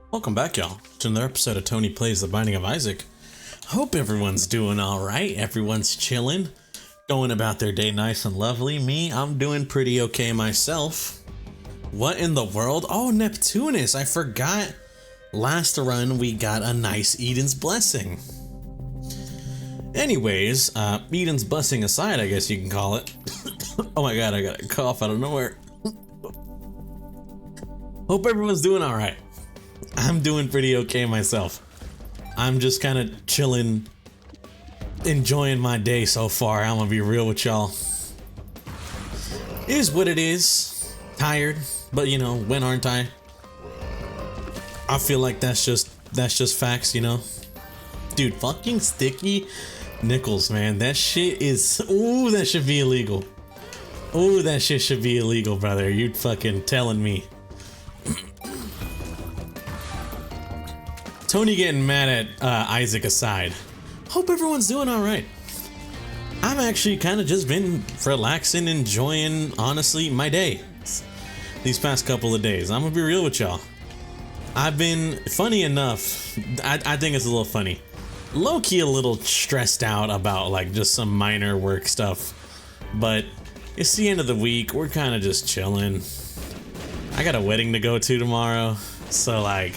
Welcome back, y'all, to another episode of Tony Plays The Binding of Isaac. Hope everyone's doing alright, everyone's chilling, going about their day nice and lovely. Me, I'm doing pretty okay myself. What in the world? Oh, Neptunus, I forgot. Last run, we got a nice Eden's Blessing. Anyways, Eden's Blessing aside, I guess you can call it. Oh my god, I got a cough out of nowhere. Hope everyone's doing alright. I'm doing pretty okay myself. I'm just kind of chilling, enjoying my day so far. I'm gonna be real with y'all. It is what it is. Tired, but you know, when aren't I? I feel like that's just facts, you know? Dude, fucking sticky nickels, man. That shit is, ooh, that should be illegal. Ooh, that shit should be illegal, brother. You fucking telling me. Tony getting mad at Isaac aside. Hope everyone's doing alright. I've actually kind of just been relaxing, enjoying, honestly, my day. These past couple of days. I'm gonna be real with y'all. I've been, funny enough, I think it's a little funny. Low-key a little stressed out about like just some minor work stuff. But it's the end of the week, we're kind of just chilling. I got a wedding to go to tomorrow, so like,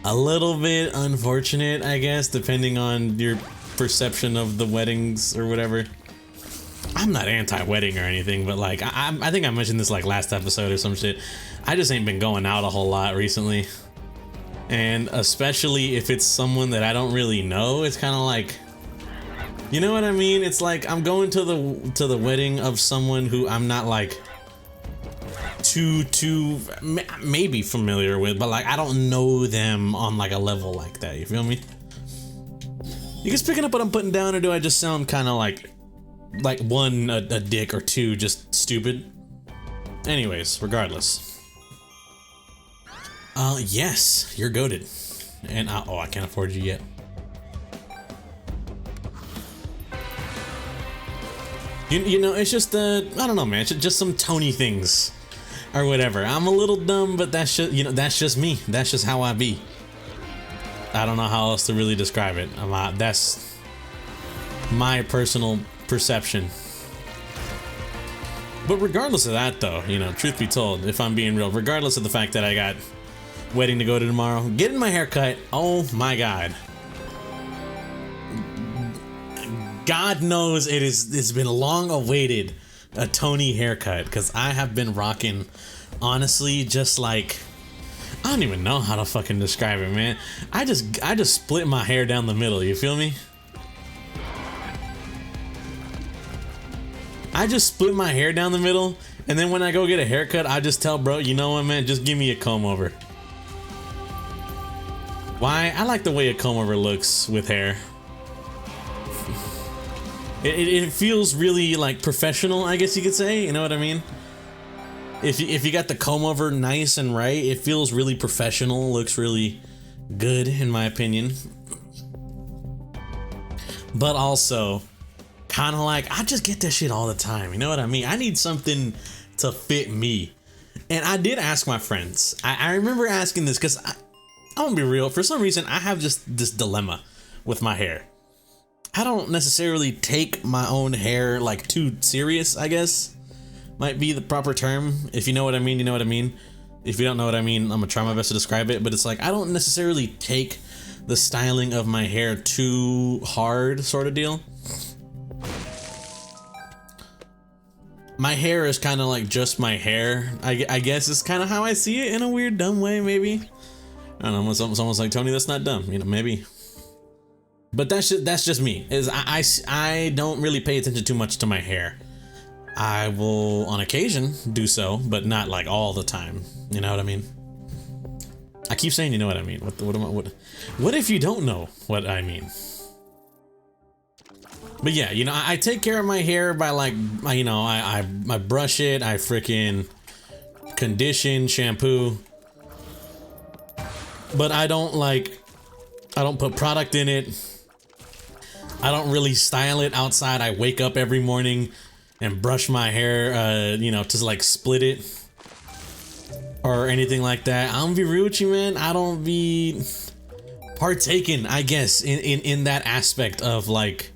a little bit unfortunate, I guess, depending on your perception of the weddings or whatever. I'm not anti-wedding or anything, but like, I think I mentioned this like last episode or some shit. I just ain't been going out a whole lot recently. And especially if it's someone that I don't really know, it's kind of like, you know what I mean? It's like I'm going to the wedding of someone who I'm not like too maybe familiar with, but like I don't know them on like a level like that, you feel me? You guys picking up what I'm putting down, or do I just sound kind of like one, a dick, or two, just stupid? Anyways, regardless. Yes, you're goated. And oh, I can't afford you yet. You know, it's just I don't know, man, it's just some Tony things or whatever. I'm a little dumb, but that's just, you know, that's just me. That's just how I be. I don't know how else to really describe it. That's my personal perception. But regardless of that, though, you know, truth be told, if I'm being real, regardless of the fact that I got wedding to go to tomorrow, getting my hair cut, oh my god. God knows it's been long awaited, a Tony haircut, because I have been rocking, honestly, just like, I don't even know how to fucking describe it, man. I just split my hair down the middle, you feel me? I just split my hair down the middle, and then when I go get a haircut, I just tell bro, you know what, man, just give me a comb over. Why? I like the way a comb over looks with hair. It feels really like professional, I guess you could say, you know what I mean? If you got the comb over nice and right, it feels really professional, looks really good in my opinion. But also, kind of like, I just get that shit all the time, you know what I mean? I need something to fit me. And I did ask my friends. I remember asking this because I'm gonna be real, for some reason I have just this dilemma with my hair. I don't necessarily take my own hair like too serious, I guess. Might be the proper term. If you know what I mean, you know what I mean. If you don't know what I mean, I'm gonna try my best to describe it, but it's like I don't necessarily take the styling of my hair too hard, sort of deal. My hair is kind of like just my hair. I guess it's kind of how I see it in a weird, dumb way, maybe. I don't know, it's almost like, Tony, that's not dumb, you know, maybe. But that's just me. I don't really pay attention too much to my hair. I will on occasion do so, but not like all the time. You know what I mean? I keep saying you know what I mean. What if you don't know what I mean? But yeah, you know, I take care of my hair by like, you know, I brush it, I freaking condition, shampoo. But I don't put product in it. I don't really style it outside. I wake up every morning and brush my hair, you know, to like split it. or anything like that. I'm gonna be real with you, man. I don't be partaking, I guess, in that aspect of like,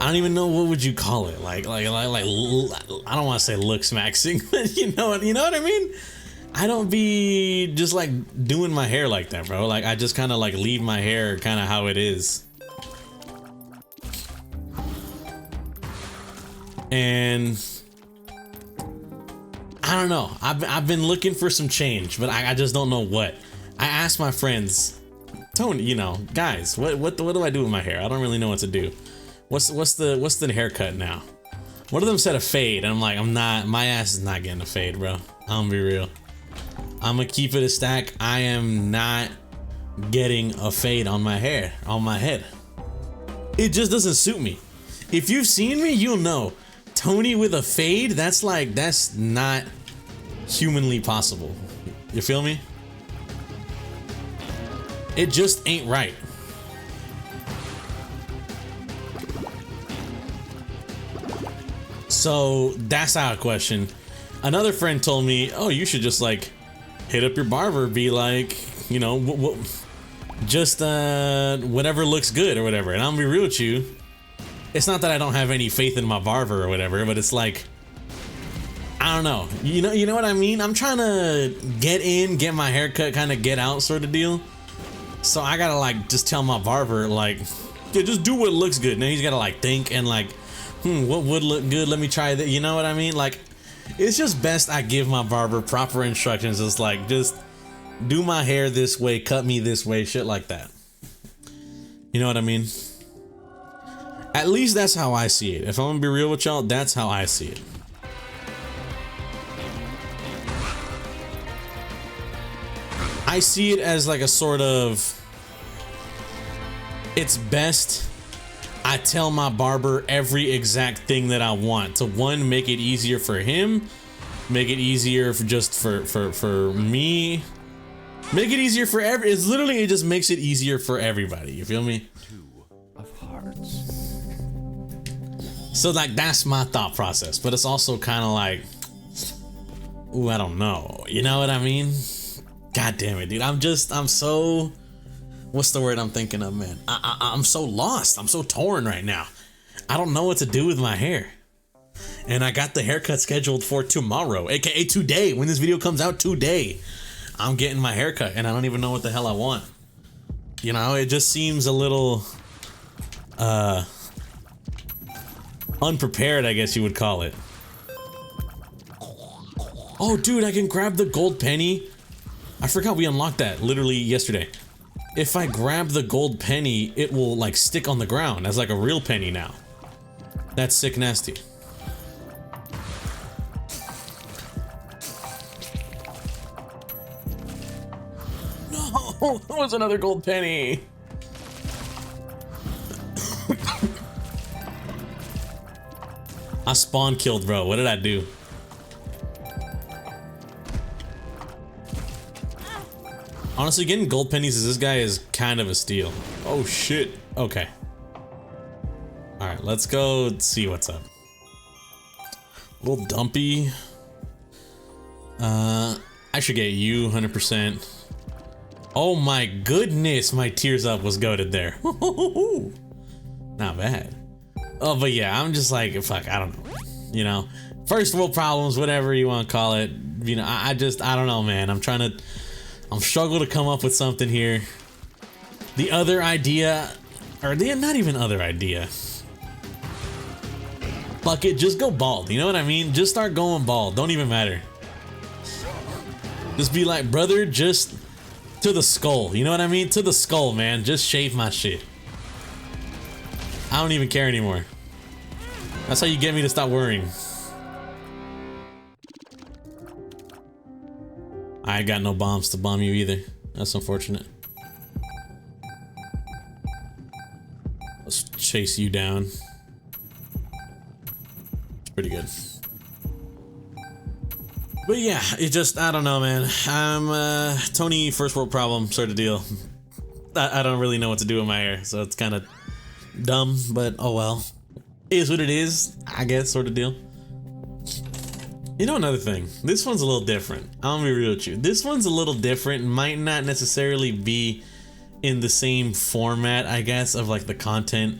I don't even know what would you call it. Like I don't want to say looks maxing, but you know what I mean? I don't be just like doing my hair like that, bro. Like I just kind of like leave my hair kind of how it is. And I don't know. I've been looking for some change, but I just don't know what. I asked my friends, Tony, you know, guys, what do I do with my hair? I don't really know what to do. What's the haircut now? One of them said a fade, and I'm like, my ass is not getting a fade, bro. I'm gonna be real. I'm gonna keep it a stack. I am not getting a fade on my hair, on my head. It just doesn't suit me. If you've seen me, you'll know. Tony with a fade, that's not humanly possible. You feel me? It just ain't right. So that's out of question. Another friend told me, oh, you should just like hit up your barber, be like, you know, just whatever looks good or whatever. And I'm gonna be real with you. It's not that I don't have any faith in my barber or whatever, but it's like, I don't know. You know what I mean? I'm trying to get in, get my haircut, kind of get out sort of deal. So I gotta like just tell my barber like, yeah, just do what looks good. Now he's gotta like think and like, what would look good? Let me try that. You know what I mean? Like, it's just best I give my barber proper instructions. It's like, just do my hair this way, cut me this way, shit like that. You know what I mean? At least that's how I see it. If I'm gonna be real with y'all, that's how I see it. I see it as like a sort of, it's best I tell my barber every exact thing that I want to, one, make it easier for him, make it easier for for me, make it easier for it's literally, it just makes it easier for everybody. You feel me? Two of hearts. So like that's my thought process, but it's also kind of like, ooh, I don't know. You know what I mean? God damn it, dude. I'm so, what's the word I'm thinking of, man? I'm so lost. I'm so torn right now. I don't know what to do with my hair. And I got the haircut scheduled for tomorrow, aka today. When this video comes out today, I'm getting my haircut and I don't even know what the hell I want. You know, it just seems a little unprepared, I guess you would call it. Oh, dude, I can grab the gold penny. I forgot we unlocked that literally yesterday. If I grab the gold penny, it will like stick on the ground as like a real penny now. That's sick nasty. No, that was another gold penny. I spawn killed, bro. What did I do? Honestly, getting gold pennies as this guy is kind of a steal. Oh shit. Okay. Alright, let's go see what's up. Little dumpy. I should get you 100%. Oh my goodness, my tears up was goated there. Not bad. Oh, but yeah, I'm just like, fuck, I don't know. You know, first world problems, whatever you want to call it. You know, I don't know, man. I'm struggling to come up with something here. The other idea, or not even other idea. Fuck it, just go bald. You know what I mean? Just start going bald. Don't even matter. Just be like, brother, just to the skull. You know what I mean? To the skull, man. Just shave my shit. I don't even care anymore. That's how you get me to stop worrying. I got no bombs to bomb you either. That's unfortunate. Let's chase you down. It's pretty good. But yeah, it just, I don't know, man. I'm Tony, first world problem sort of deal. I don't really know what to do with my hair, so it's kind of dumb, but oh well. It is what it is, I guess, sort of deal. You know, another thing, this one's a little different. I'm gonna be real with you. This one's a little different, might not necessarily be in the same format, I guess, of like the content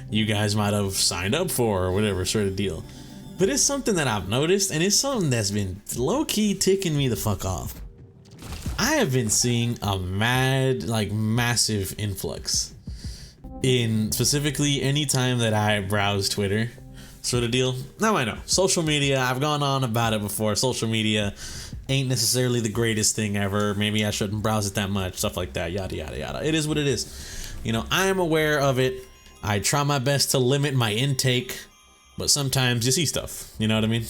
you guys might have signed up for or whatever sort of deal. But it's something that I've noticed, and it's something that's been low-key ticking me the fuck off. I have been seeing a massive influx in specifically any time that I browse Twitter sort of deal. Now I know, social media, I've gone on about it before. Social media ain't necessarily the greatest thing ever. Maybe I shouldn't browse it that much, stuff like that, yada, yada, yada. It is what it is. You know, I am aware of it. I try my best to limit my intake, but sometimes you see stuff, you know what I mean?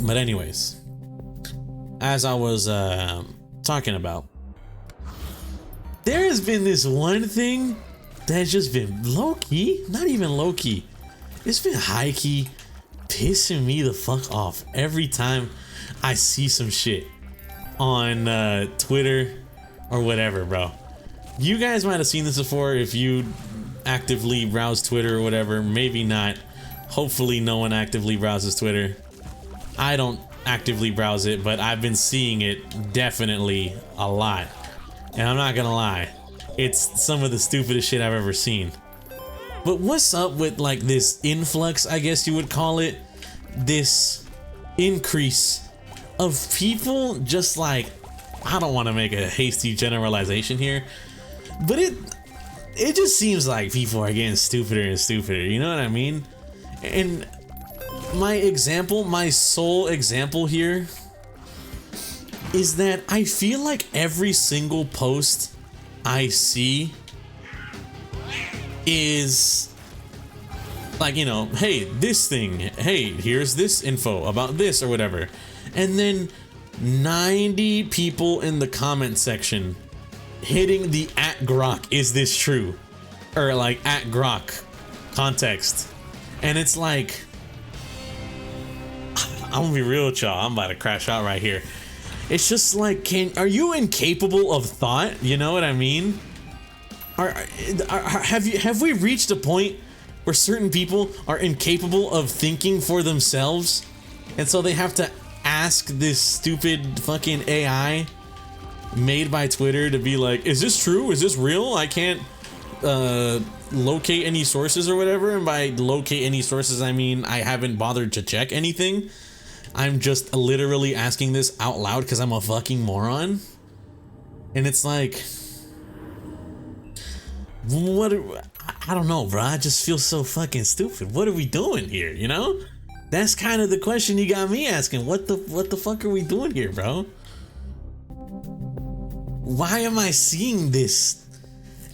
But anyways, as I was talking about, there has been this one thing that's just been low-key, not even low-key, it's been high-key pissing me the fuck off every time I see some shit on Twitter or whatever, bro. You guys might have seen this before if you actively browse Twitter or whatever, maybe not. Hopefully no one actively browses Twitter. I don't actively browse it, but I've been seeing it definitely a lot. And I'm not gonna lie, it's some of the stupidest shit I've ever seen. But what's up with like this influx, I guess you would call it, this increase of people just like, I don't want to make a hasty generalization here, but it just seems like people are getting stupider and stupider, you know what I mean? And my sole example here is that I feel like every single post I see is like, you know, hey, this thing, hey, here's this info about this or whatever. And then 90 people in the comment section hitting the @Grok, is this true? Or like @Grok context. And it's like, I'm gonna be real with y'all, I'm about to crash out right here. It's just like, are you incapable of thought? You know what I mean? Have we reached a point where certain people are incapable of thinking for themselves, and so they have to ask this stupid fucking AI made by Twitter to be like, is this true? Is this real? I can't locate any sources or whatever. And by locate any sources, I mean I haven't bothered to check anything. I'm just literally asking this out loud because I'm a fucking moron. And it's like, what? I don't know, bro. I just feel so fucking stupid. What are we doing here? You know? That's kind of the question you got me asking. What the fuck are we doing here, bro? Why am I seeing this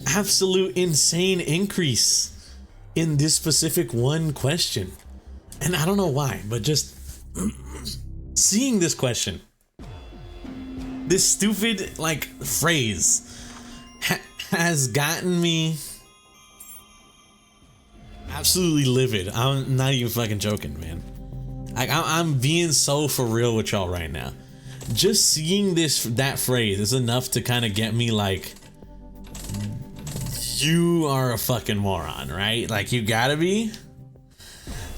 absolute insane increase in this specific one question? And I don't know why, but just seeing this question, this stupid like phrase has gotten me absolutely livid. I'm not even fucking joking, man. Like, I'm being so for real with y'all right now. Just seeing that phrase is enough to kind of get me like, you are a fucking moron, right? Like, you gotta be.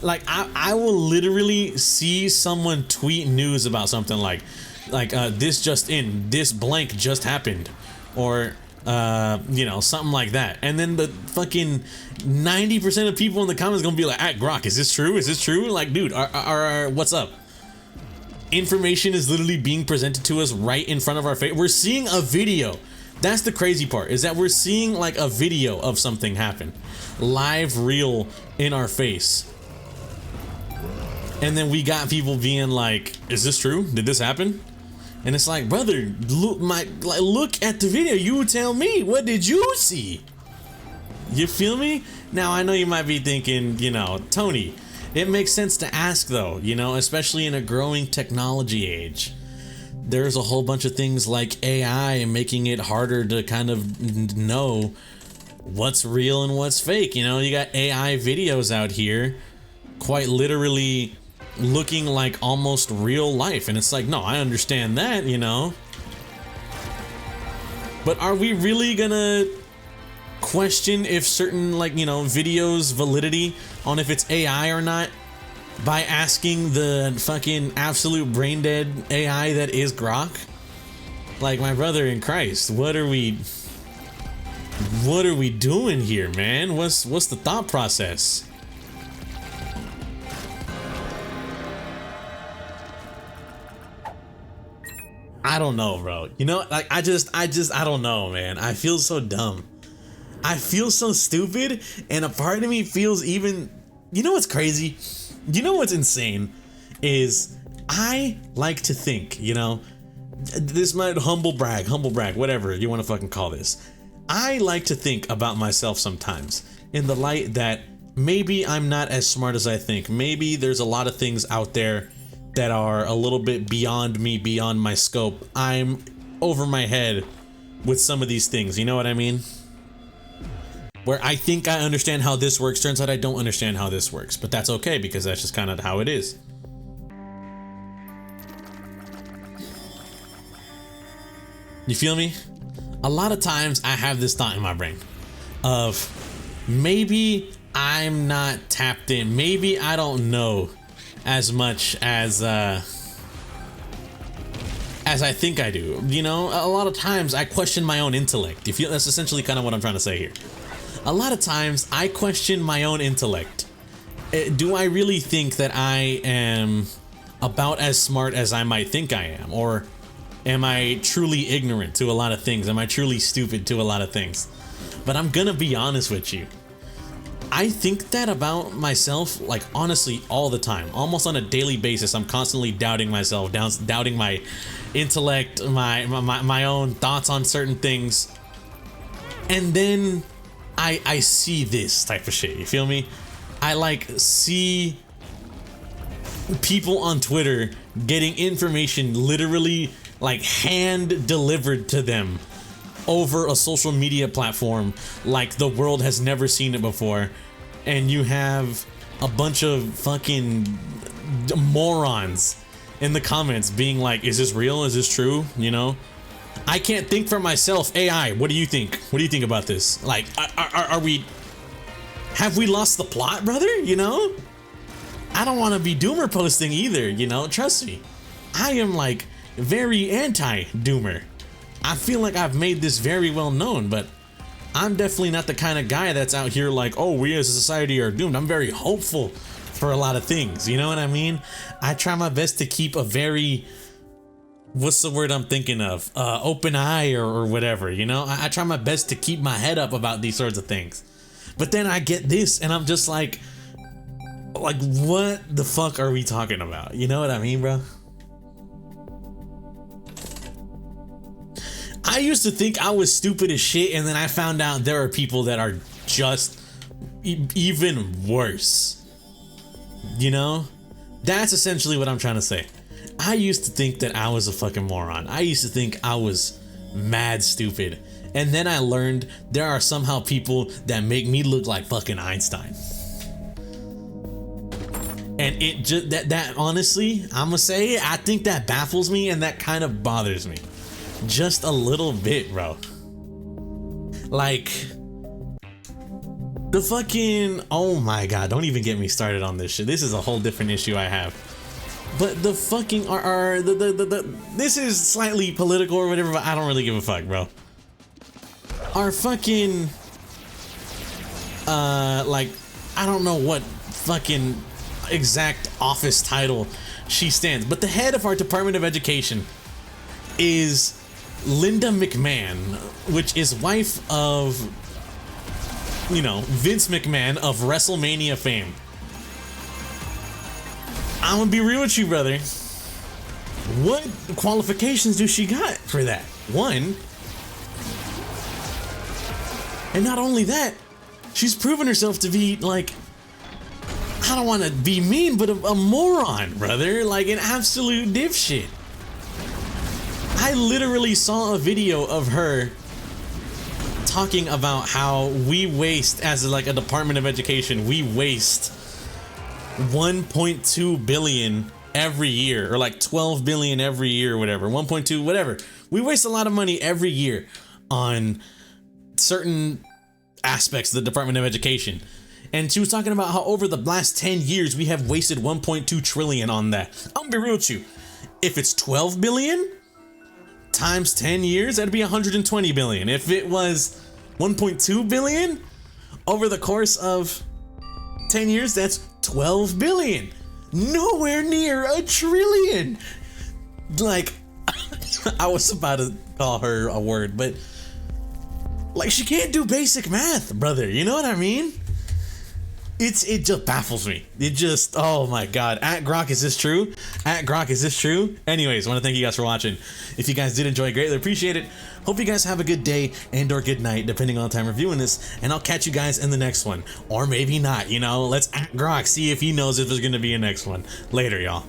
Like, I will literally see someone tweet news about something like this just in, this blank just happened, or you know, something like that, and then the fucking 90% of people in the comments gonna be like, @Grok, is this true? Is this true? Like, dude, what's up? Information is literally being presented to us right in front of our face. We're seeing a video. That's the crazy part, is that we're seeing like a video of something happen, live, real, in our face. And then we got people being like, is this true? Did this happen? And it's like, brother, look at the video. You tell me, what did you see? You feel me? Now, I know you might be thinking, you know, Tony, it makes sense to ask though, you know, especially in a growing technology age. There's a whole bunch of things like AI and making it harder to kind of know what's real and what's fake. You know, you got AI videos out here quite literally looking like almost real life, and it's like, no, I understand that, you know, but are we really gonna question if certain, like, you know, videos validity on if it's AI or not by asking the fucking absolute brain dead AI that is Grok? Like, my brother in Christ, what are we doing here, man? What's the thought process? I don't know, bro. You know, like I don't know, man. I feel so dumb. I feel so stupid, and a part of me feels even, you know what's crazy? You know what's insane is I like to think, you know, this might humble brag, whatever you want to fucking call this. I like to think about myself sometimes in the light that maybe I'm not as smart as I think. Maybe there's a lot of things out there that are a little bit beyond me, beyond my scope. I'm over my head with some of these things, you know what I mean? Where I think I understand how this works, turns out I don't understand how this works, but that's okay because that's just kind of how it is. You feel me? A lot of times I have this thought in my brain of maybe I'm not tapped in, maybe I don't know as much as I think I do. You know, a lot of times I question my own intellect. You feel that's essentially kind of what I'm trying to say here. A lot of times I question my own intellect. Do I really think that I am about as smart as I might think I am? Or am I truly ignorant to a lot of things? Am I truly stupid to a lot of things? But I'm gonna be honest with you. I think that about myself, like honestly, all the time, almost on a daily basis. I'm constantly doubting myself, doubting my intellect, my own thoughts on certain things. And then I see this type of shit, you feel me? I like see people on Twitter getting information literally like hand delivered to them over a social media platform like the world has never seen it before, and you have a bunch of fucking morons in the comments being like, is this real? Is this true? You know, I can't think for myself. AI, what do you think? What do you think about this? Like, have we lost the plot, brother? You know, I don't want to be doomer posting either, you know, trust me. I am like very anti-doomer. I feel like I've made this very well known, but I'm definitely not the kind of guy that's out here like, oh, we as a society are doomed. I'm very hopeful for a lot of things, you know what I mean? I try my best to keep a very, what's the word I'm thinking of? Open eye or whatever, you know? I try my best to keep my head up about these sorts of things. But then I get this and I'm just like, what the fuck are we talking about? You know what I mean, bro? I used to think I was stupid as shit, and then I found out there are people that are just even worse. You know? That's essentially what I'm trying to say. I used to think that I was a fucking moron. I used to think I was mad stupid. And then I learned there are somehow people that make me look like fucking Einstein. And it just, that honestly, I'm gonna say, I think that baffles me and that kind of bothers me. Just a little bit, bro. Like, the fucking, oh my god, don't even get me started on this shit. This is a whole different issue I have. But the fucking this is slightly political or whatever, but I don't really give a fuck, bro. Our fucking like, I don't know what fucking exact office title she stands, but the head of our Department of Education is Linda McMahon, which is wife of, you know, Vince McMahon of WrestleMania fame. I'm gonna be real with you, brother. What qualifications do she got for that? One, and not only that, she's proven herself to be like, I don't want to be mean, but a moron, brother. Like an absolute dipshit. I literally saw a video of her talking about how we waste, as like a Department of Education, we waste 1.2 billion every year, or like 12 billion every year, or whatever, 1.2, whatever. We waste a lot of money every year on certain aspects of the Department of Education. And she was talking about how over the last 10 years, we have wasted 1.2 trillion on that. I'm gonna be real with you. If it's 12 billion times 10 years, that'd be 120 billion. If it was 1.2 billion over the course of 10 years, that's 12 billion. Nowhere near a trillion. Like, I was about to call her a word, but like, she can't do basic math, brother. You know what I mean? It just baffles me. It just, oh my god. At Grok, is this true? At Grok, is this true? Anyways, I want to thank you guys for watching. If you guys did enjoy, greatly appreciate it. Hope you guys have a good day and or good night, depending on the time reviewing this. And I'll catch you guys in the next one. Or maybe not, you know? Let's at Grok, see if he knows if there's going to be a next one. Later, y'all.